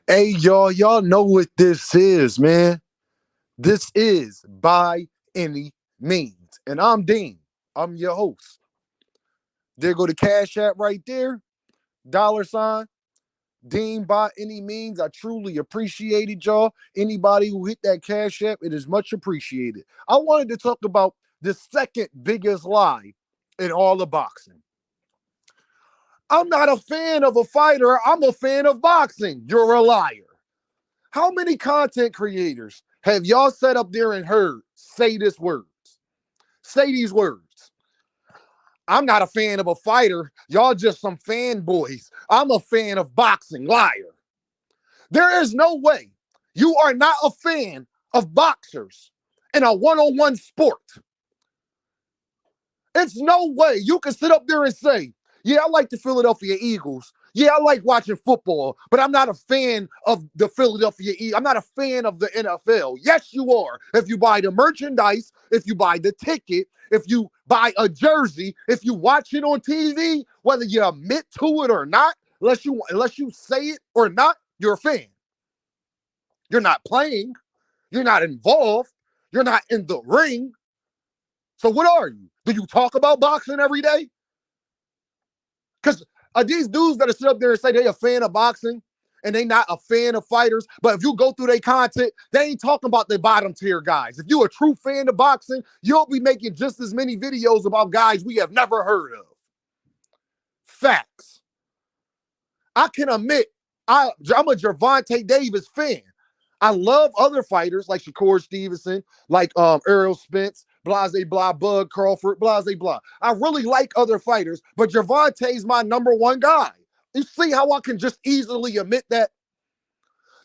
Hey, y'all know what this is, man. This is By Any Means. And I'm Dean. I'm your host. There go the Cash App right there. $sign. Dean by any means. I truly appreciate it, y'all. Anybody who hit that Cash App, it is much appreciated. I wanted to talk about the second biggest lie in all of boxing. I'm not a fan of a fighter. I'm a fan of boxing. You're a liar. How many content creators have y'all sat up there and heard say this words? Say these words. I'm not a fan of a fighter. Y'all just some fanboys. I'm a fan of boxing. Liar. There is no way you are not a fan of boxers in a one-on-one sport. It's no way you can sit up there and say, yeah, I like the Philadelphia Eagles. Yeah, I like watching football, but I'm not a fan of the Philadelphia Eagles. I'm not a fan of the NFL. Yes, you are. If you buy the merchandise, if you buy the ticket, if you buy a jersey, if you watch it on TV, whether you admit to it or not, unless you say it or not, you're a fan. You're not playing. You're not involved. You're not in the ring. So what are you? Do you talk about boxing every day? Because these dudes that sit up there and say they a fan of boxing and they not a fan of fighters, but if you go through their content, they ain't talking about the bottom tier guys. If you're a true fan of boxing, you'll be making just as many videos about guys we have never heard of. Facts. I can admit, I'm a Gervontadavis fan. I love other fighters like Shakur Stevenson, like Errol Spence, blase blah, Bud Crawford, blase blah. I really like other fighters, but Gervonta's my number one guy. You see how I can just easily admit that?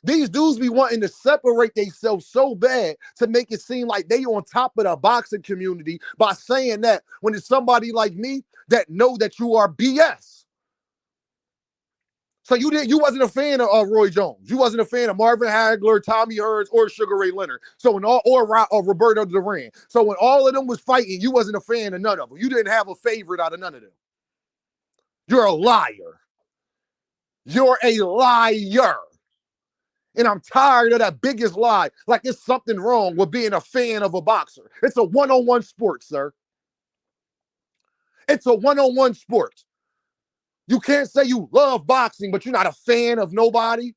These dudes be wanting to separate themselves so bad to make it seem like they on top of the boxing community by saying that when it's somebody like me that know that you are BS. So you wasn't a fan of Roy Jones. You wasn't a fan of Marvin Hagler, Tommy Hearns, or Sugar Ray Leonard. So when Roberto Duran. So when all of them was fighting, you wasn't a fan of none of them. You didn't have a favorite out of none of them. You're a liar. You're a liar. And I'm tired of that biggest lie. Like there's something wrong with being a fan of a boxer. It's a one-on-one sport, sir. It's a one-on-one sport. You can't say you love boxing, but you're not a fan of nobody.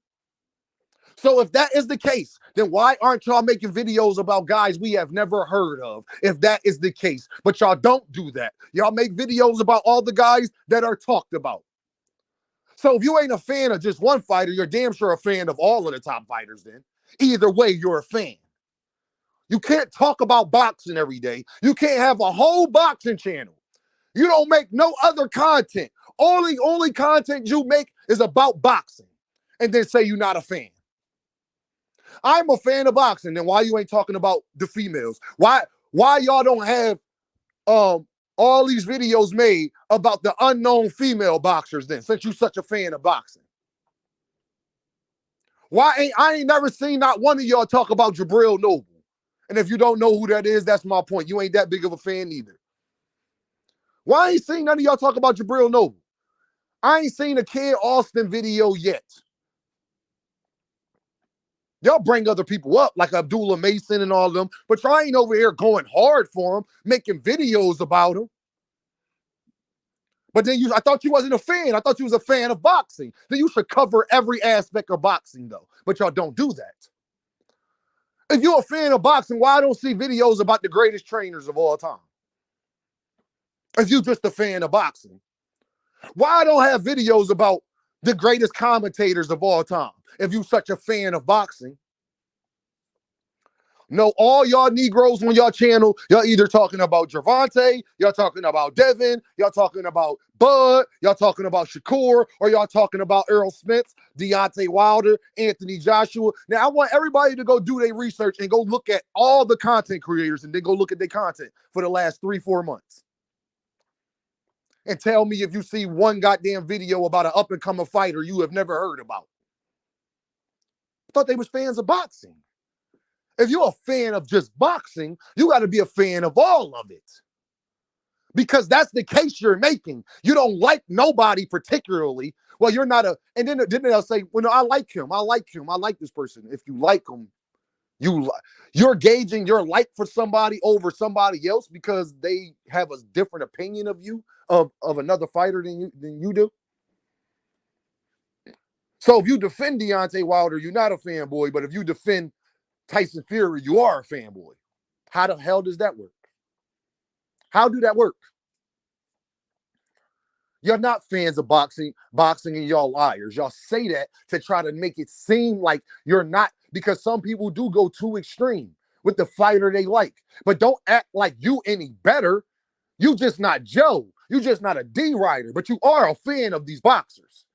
So if that is the case, then why aren't y'all making videos about guys we have never heard of, if that is the case? But y'all don't do that. Y'all make videos about all the guys that are talked about. So if you ain't a fan of just one fighter, you're damn sure a fan of all of the top fighters then. Either way, you're a fan. You can't talk about boxing every day. You can't have a whole boxing channel. You don't make no other content. Only content you make is about boxing. And then say you're not a fan. I'm a fan of boxing. Then why you ain't talking about the females? Why y'all don't have all these videos made about the unknown female boxers then, since you're such a fan of boxing? I ain't never seen not one of y'all talk about Jabril Noble. And if you don't know who that is, that's my point. You ain't that big of a fan either. Why ain't seen none of y'all talk about Jabril Noble? I ain't seen a Kid Austin video yet. Y'all bring other people up like Abdullah Mason and all of them, but y'all ain't over here going hard for them, making videos about them. But then I thought you wasn't a fan. I thought you was a fan of boxing. Then you should cover every aspect of boxing though. But y'all don't do that. If you're a fan of boxing, why I don't see videos about the greatest trainers of all time? If you're just a fan of boxing. Why I don't have videos about the greatest commentators of all time if you're such a fan of boxing? No, all y'all Negroes on y'all channel, y'all either talking about Gervonta, y'all talking about Devin, y'all talking about Bud, y'all talking about Shakur, or y'all talking about Errol Spence, Deontay Wilder, Anthony Joshua. Now, I want everybody to go do their research and go look at all the content creators and then go look at their content for the last 3-4 months. And tell me if you see one goddamn video about an up-and-coming fighter you have never heard about. I thought they was fans of boxing. If you're a fan of just boxing, you got to be a fan of all of it. Because that's the case you're making. You don't like nobody particularly, Well, you're not a, and then they'll say, well, no, I like him. I like him. I like this person. If you like him, you're gauging your like for somebody over somebody else because they have a different opinion of you, of another fighter than you do. So if you defend Deontay Wilder, you're not a fanboy, but if you defend Tyson Fury, you are a fanboy. How the hell does that work? How do that work? You're not fans of boxing, and y'all liars. Y'all say that to try to make it seem like you're not, because some people do go too extreme with the fighter they like. But don't act like you any better. You just not Joe. You just not a D rider, but you are a fan of these boxers.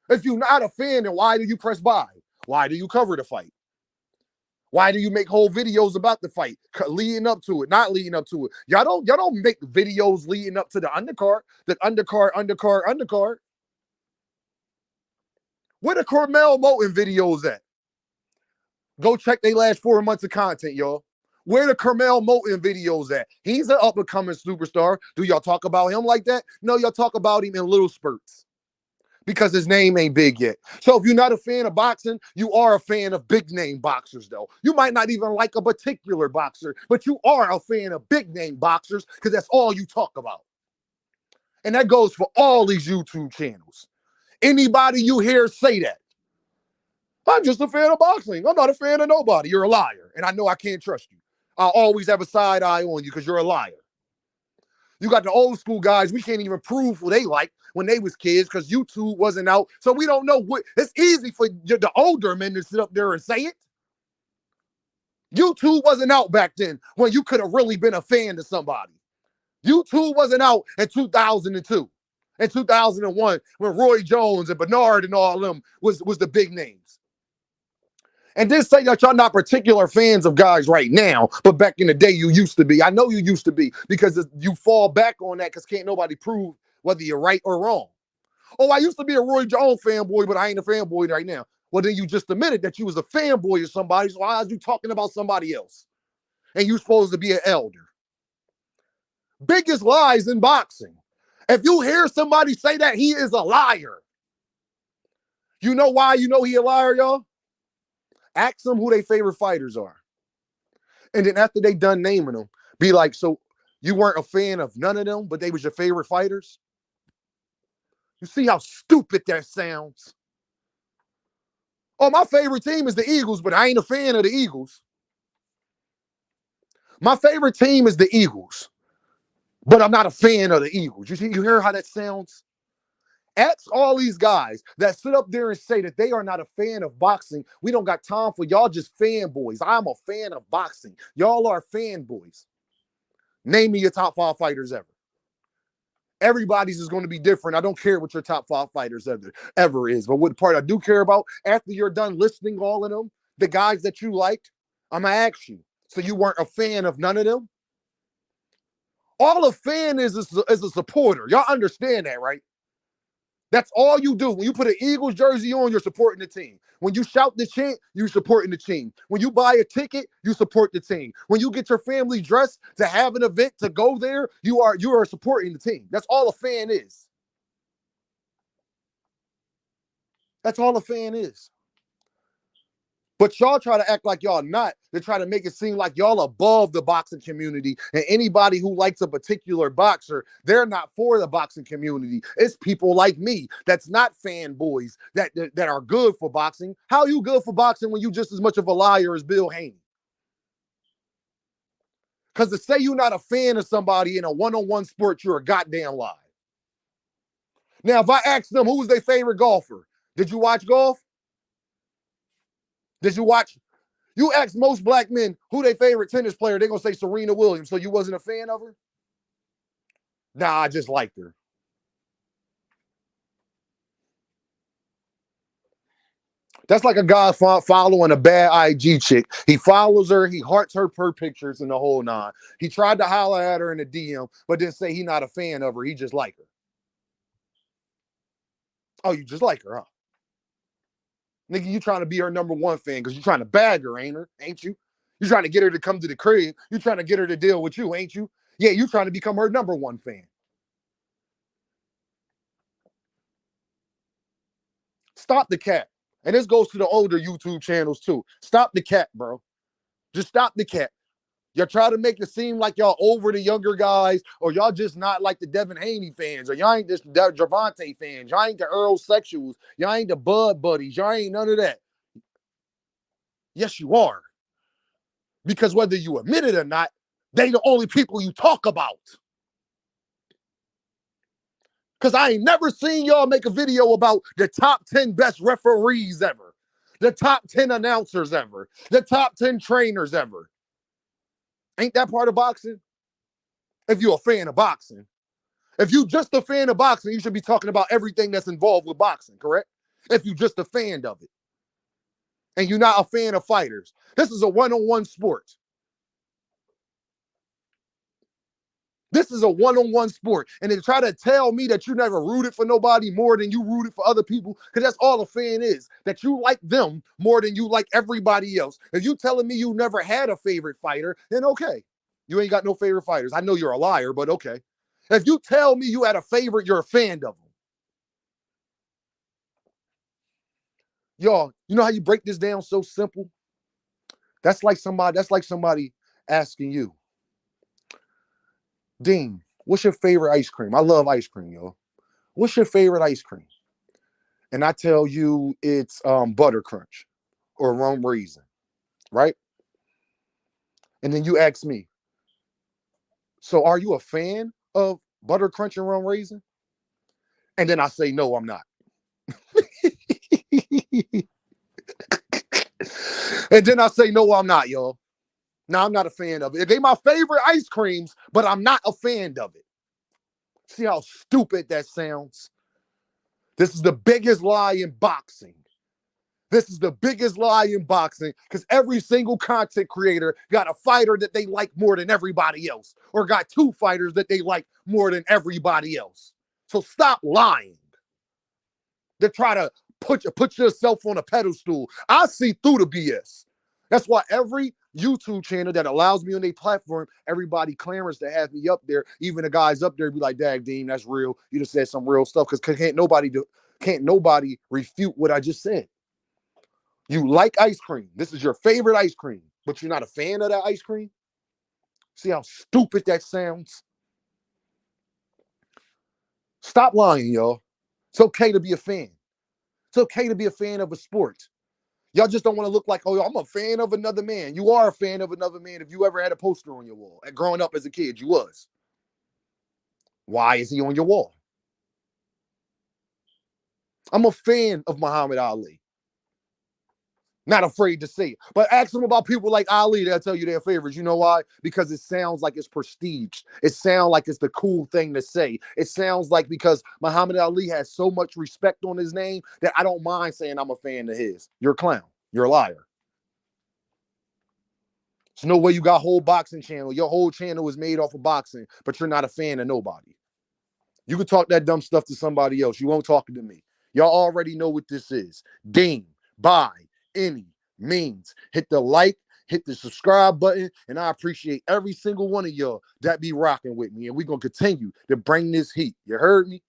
If you're not a fan, then why do you press buy? Why do you cover the fight? Why do you make whole videos about the fight, leading up to it, not leading up to it? Y'all don't make videos leading up to the undercard, undercard. Where the Carmel Moulton videos at? Go check their last 4 months of content, y'all. Where the Carmel Moulton videos at? He's an up-and-coming superstar. Do y'all talk about him like that? No, y'all talk about him in little spurts, because his name ain't big yet. So if you're not a fan of boxing, you are a fan of big name boxers, though. You might not even like a particular boxer, but you are a fan of big name boxers because that's all you talk about. And that goes for all these YouTube channels. Anybody you hear say that, I'm just a fan of boxing. I'm not a fan of nobody. You're a liar. And I know I can't trust you. I'll always have a side eye on you because you're a liar. You got the old school guys, we can't even prove who they like when they was kids because YouTube wasn't out. So we don't know what. It's easy for the older men to sit up there and say it. YouTube wasn't out back then when you could have really been a fan to somebody. YouTube wasn't out in 2002 and 2001 when Roy Jones and Bernard and all them was the big names. And then say that y'all not particular fans of guys right now, but back in the day you used to be. I know you used to be because you fall back on that because can't nobody prove whether you're right or wrong. Oh, I used to be a Roy Jones fanboy, but I ain't a fanboy right now. Well, then you just admitted that you was a fanboy of somebody, so why are you talking about somebody else? And you supposed to be an elder. Biggest lies in boxing. If you hear somebody say that, he is a liar. You know why you know he a liar, y'all? Ask them who their favorite fighters are. And then after they done naming them, be like, so you weren't a fan of none of them, but they was your favorite fighters? You see how stupid that sounds? Oh, my favorite team is the Eagles, but I ain't a fan of the Eagles. My favorite team is the Eagles, but I'm not a fan of the Eagles. You hear how that sounds? Ask all these guys that sit up there and say that they are not a fan of boxing. We don't got time for y'all just fanboys. I'm a fan of boxing. Y'all are fanboys. Name me your top 5 fighters ever. Everybody's is going to be different. I don't care what your top 5 fighters ever is. But what part I do care about, after you're done listing all of them, the guys that you liked, I'm going to ask you. So you weren't a fan of none of them? All a fan is a supporter. Y'all understand that, right? That's all you do. When you put an Eagles jersey on, you're supporting the team. When you shout the chant, you're supporting the team. When you buy a ticket, you support the team. When you get your family dressed to have an event to go there, you are supporting the team. That's all a fan is. That's all a fan is. But y'all try to act like y'all not. They try to make it seem like y'all above the boxing community. And anybody who likes a particular boxer, they're not for the boxing community. It's people like me that's not fanboys that are good for boxing. How are you good for boxing when you just as much of a liar as Bill Haney? Because to say you're not a fan of somebody in a one-on-one sport, you're a goddamn lie. Now, if I ask them who's their favorite golfer, did you watch golf? Did you watch? You ask most black men who their favorite tennis player, they're going to say Serena Williams. So you wasn't a fan of her? Nah, I just liked her. That's like a guy following a bad IG chick. He follows her, he hearts her per pictures and the whole nine. He tried to holler at her in a DM, but then say he not a fan of her. He just like her. Oh, you just like her, huh? Nigga, you trying to be her number 1 fan because you trying to bag her, ain't you? You trying to get her to come to the crib. You trying to get her to deal with you, ain't you? Yeah, you trying to become her number 1 fan. Stop the cap. And this goes to the older YouTube channels too. Stop the cap, bro. Just stop the cap. Y'all try to make it seem like y'all over the younger guys, or y'all just not like the devinhaney fans, or y'all ain't just the Gervonta fans. Y'all ain't the Earl sexuals. Y'all ain't the Bud buddies. Y'all ain't none of that. Yes, you are. Because whether you admit it or not, they the only people you talk about. Because I ain't never seen y'all make a video about the top 10 best referees ever, the top 10 announcers ever, the top 10 trainers ever. Ain't that part of boxing? If you're a fan of boxing. If you just a fan of boxing, you should be talking about everything that's involved with boxing, correct? If you just a fan of it. And you're not a fan of fighters. This is a one-on-one sport. This is a one-on-one sport. And they try to tell me that you never rooted for nobody more than you rooted for other people, because that's all a fan is, that you like them more than you like everybody else. If you telling me you never had a favorite fighter, then okay. You ain't got no favorite fighters. I know you're a liar, but okay. If you tell me you had a favorite, you're a fan of them. Y'all, you know how you break this down so simple? That's like somebody asking you, Dean, what's your favorite ice cream? I love ice cream, y'all. What's your favorite ice cream? And I tell you it's butter crunch or rum raisin, right? And then you ask me, so are you a fan of butter crunch and rum raisin? And then I say, no, I'm not. And then I say, no, I'm not, y'all. No, I'm not a fan of it. They my favorite ice creams, but I'm not a fan of it. See how stupid that sounds? This is the biggest lie in boxing. This is the biggest lie in boxing, because every single content creator got a fighter that they like more than everybody else, or got two fighters that they like more than everybody else. So stop lying. They try to put yourself on a pedestal. I see through the BS. That's why every YouTube channel that allows me on their platform, everybody clamors to have me up there. Even the guys up there be like, "Dag, Dean, that's real. You just said some real stuff." Because can't nobody refute what I just said. You like ice cream. This is your favorite ice cream, but you're not a fan of that ice cream. See how stupid that sounds? Stop lying, y'all. It's okay to be a fan. It's okay to be a fan of a sport. Y'all just don't want to look like, oh, I'm a fan of another man. You are a fan of another man if you ever had a poster on your wall. And growing up as a kid, you was. Why is he on your wall? I'm a fan of Muhammad Ali. Not afraid to say it. But ask them about people like Ali, they'll tell you their favorites. You know why? Because it sounds like it's prestige. It sounds like it's the cool thing to say. It sounds like because Muhammad Ali has so much respect on his name that I don't mind saying I'm a fan of his. You're a clown. You're a liar. There's no way you got a whole boxing channel. Your whole channel is made off of boxing, but you're not a fan of nobody. You can talk that dumb stuff to somebody else. You won't talk to me. Y'all already know what this is. Deem by any means. Hit the like, hit the subscribe button, and I appreciate every single one of y'all that be rocking with me. And we're going to continue to bring this heat. You heard me?